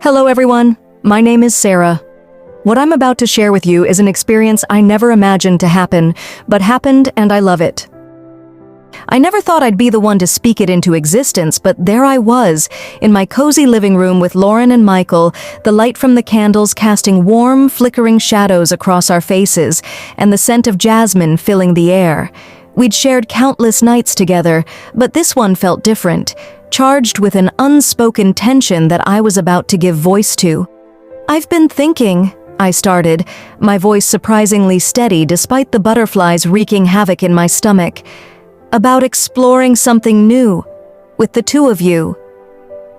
Hello everyone, my name is Sarah. What I'm about to share with you is an experience I never imagined to happen, but happened and I love it. I never thought I'd be the one to speak it into existence, but there I was, in my cozy living room with Lauren and Michael, the light from the candles casting warm, flickering shadows across our faces, and the scent of jasmine filling the air. We'd shared countless nights together, but this one felt different, charged with an unspoken tension that I was about to give voice to. "I've been thinking," I started, my voice surprisingly steady despite the butterflies wreaking havoc in my stomach, "about exploring something new, with the two of you."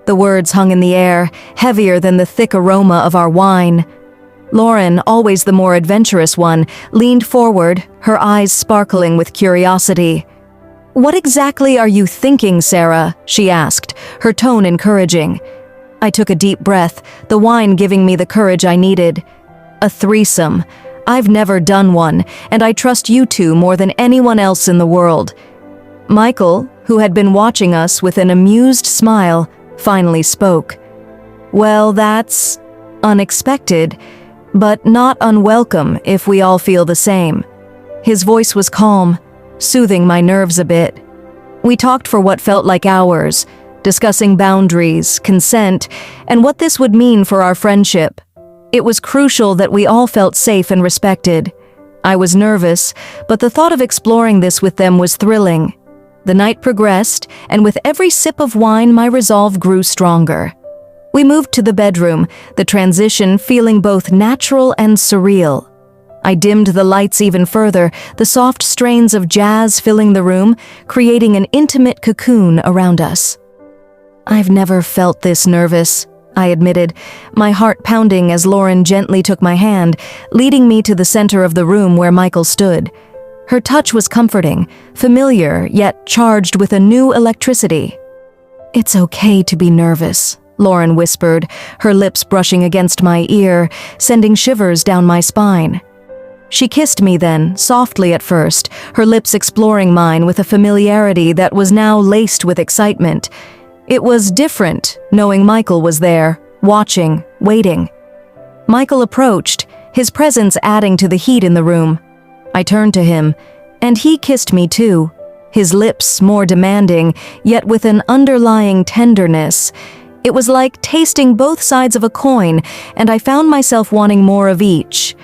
The words hung in the air, heavier than the thick aroma of our wine. Lauren, always the more adventurous one, leaned forward, her eyes sparkling with curiosity. "What exactly are you thinking, Sarah?" she asked, her tone encouraging. I took a deep breath, the wine giving me the courage I needed. A threesome. I've never done one, and I trust you two more than anyone else in the world. Michael, who had been watching us with an amused smile, finally spoke. "Well, that's unexpected, but not unwelcome if we all feel the same." His voice was calm, soothing my nerves a bit. We talked for what felt like hours, discussing boundaries, consent, and what this would mean for our friendship. It was crucial that we all felt safe and respected. I was nervous, but the thought of exploring this with them was thrilling. The night progressed, and with every sip of wine my resolve grew stronger. We moved to the bedroom, the transition feeling both natural and surreal. I dimmed the lights even further, the soft strains of jazz filling the room, creating an intimate cocoon around us. "I've never felt this nervous," I admitted, my heart pounding as Lauren gently took my hand, leading me to the center of the room where Michael stood. Her touch was comforting, familiar, yet charged with a new electricity. "It's okay to be nervous," Lauren whispered, her lips brushing against my ear, sending shivers down my spine. She kissed me then, softly at first, her lips exploring mine with a familiarity that was now laced with excitement. It was different, knowing Michael was there, watching, waiting. Michael approached, his presence adding to the heat in the room. I turned to him, and he kissed me too, his lips more demanding, yet with an underlying tenderness. It was like tasting both sides of a coin, and I found myself wanting more of each.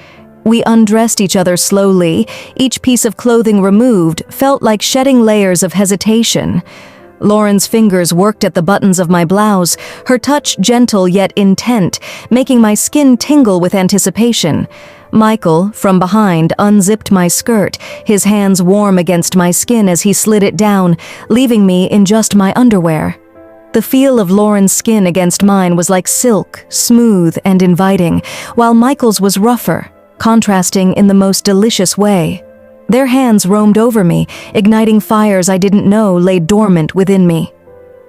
We undressed each other slowly, each piece of clothing removed felt like shedding layers of hesitation. Lauren's fingers worked at the buttons of my blouse, her touch gentle yet intent, making my skin tingle with anticipation. Michael, from behind, unzipped my skirt, his hands warm against my skin as he slid it down, leaving me in just my underwear. The feel of Lauren's skin against mine was like silk, smooth and inviting, while Michael's was rougher, contrasting in the most delicious way. Their hands roamed over me, igniting fires I didn't know lay dormant within me.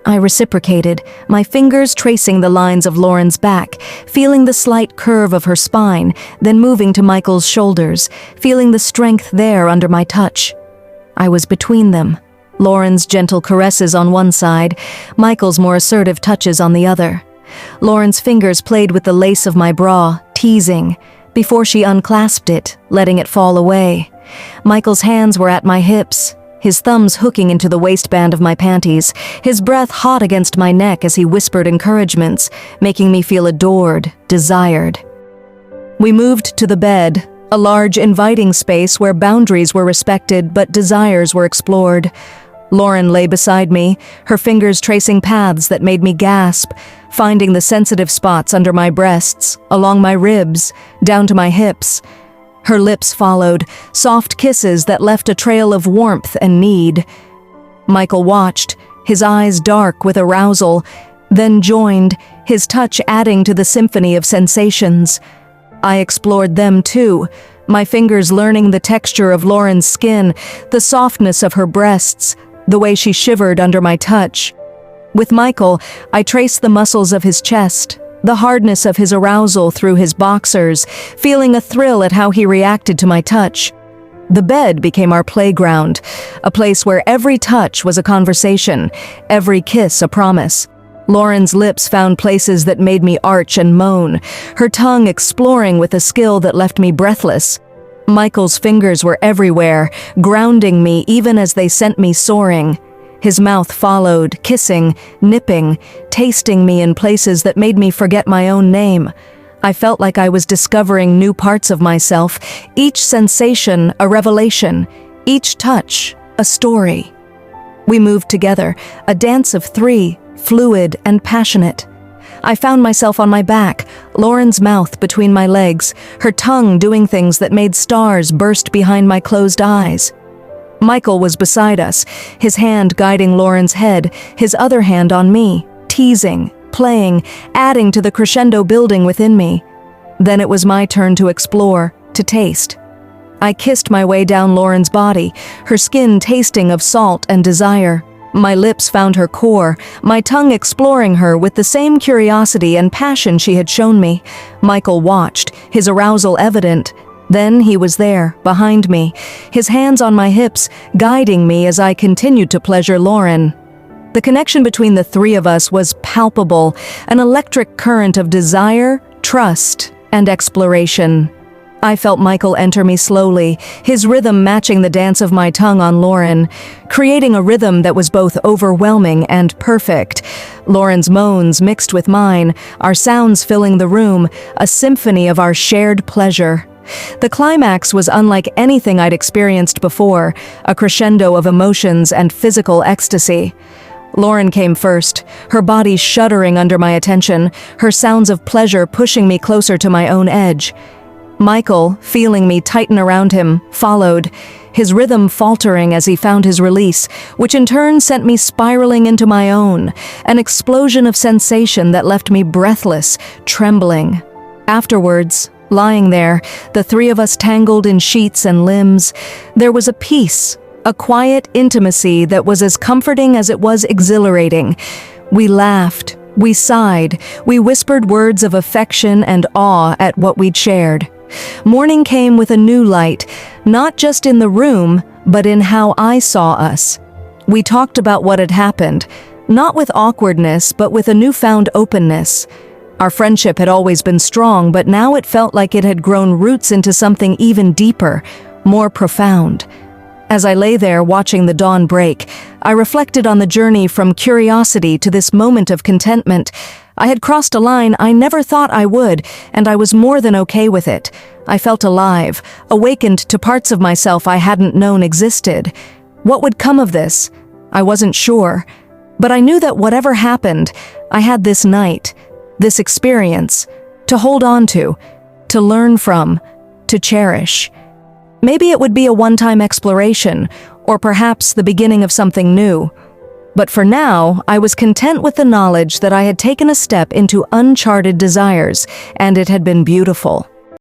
I reciprocated, my fingers tracing the lines of Lauren's back, feeling the slight curve of her spine, then moving to Michael's shoulders, feeling the strength there under my touch. I was between them, Lauren's gentle caresses on one side, Michael's more assertive touches on the other. Lauren's fingers played with the lace of my bra, teasing, before she unclasped it, letting it fall away. Michael's hands were at my hips, his thumbs hooking into the waistband of my panties, his breath hot against my neck as he whispered encouragements, making me feel adored, desired. We moved to the bed, a large, inviting space where boundaries were respected but desires were explored. Lauren lay beside me, her fingers tracing paths that made me gasp, finding the sensitive spots under my breasts, along my ribs, down to my hips. Her lips followed, soft kisses that left a trail of warmth and need. Michael watched, his eyes dark with arousal, then joined, his touch adding to the symphony of sensations. I explored them too, my fingers learning the texture of Lauren's skin, the softness of her breasts, the way she shivered under my touch. With Michael, I traced the muscles of his chest, the hardness of his arousal through his boxers, feeling a thrill at how he reacted to my touch. The bed became our playground, a place where every touch was a conversation, every kiss a promise. Lauren's lips found places that made me arch and moan, her tongue exploring with a skill that left me breathless. Michael's fingers were everywhere, grounding me even as they sent me soaring. His mouth followed, kissing, nipping, tasting me in places that made me forget my own name. I felt like I was discovering new parts of myself, each sensation a revelation, each touch a story. We moved together, a dance of three, fluid and passionate. I found myself on my back, Lauren's mouth between my legs, her tongue doing things that made stars burst behind my closed eyes. Michael was beside us, his hand guiding Lauren's head, his other hand on me, teasing, playing, adding to the crescendo building within me. Then it was my turn to explore, to taste. I kissed my way down Lauren's body, her skin tasting of salt and desire. My lips found her core, my tongue exploring her with the same curiosity and passion she had shown me. Michael watched, his arousal evident. Then he was there, behind me, his hands on my hips, guiding me as I continued to pleasure Lauren. The connection between the three of us was palpable, an electric current of desire, trust, and exploration. I felt Michael enter me slowly, his rhythm matching the dance of my tongue on Lauren, creating a rhythm that was both overwhelming and perfect. Lauren's moans mixed with mine, our sounds filling the room, a symphony of our shared pleasure. The climax was unlike anything I'd experienced before, a crescendo of emotions and physical ecstasy. Lauren came first, her body shuddering under my attention, her sounds of pleasure pushing me closer to my own edge. Michael, feeling me tighten around him, followed, his rhythm faltering as he found his release, which in turn sent me spiraling into my own, an explosion of sensation that left me breathless, trembling. Afterwards, lying there, the three of us tangled in sheets and limbs, there was a peace, a quiet intimacy that was as comforting as it was exhilarating. We laughed, we sighed, we whispered words of affection and awe at what we'd shared. Morning came with a new light, not just in the room, but in how I saw us. We talked about what had happened, not with awkwardness, but with a newfound openness. Our friendship had always been strong, but now it felt like it had grown roots into something even deeper, more profound. As I lay there watching the dawn break, I reflected on the journey from curiosity to this moment of contentment. I had crossed a line I never thought I would, and I was more than okay with it. I felt alive, awakened to parts of myself I hadn't known existed. What would come of this? I wasn't sure. But I knew that whatever happened, I had this night, this experience, to hold on to learn from, to cherish. Maybe it would be a one-time exploration, or perhaps the beginning of something new. But for now, I was content with the knowledge that I had taken a step into uncharted desires, and it had been beautiful.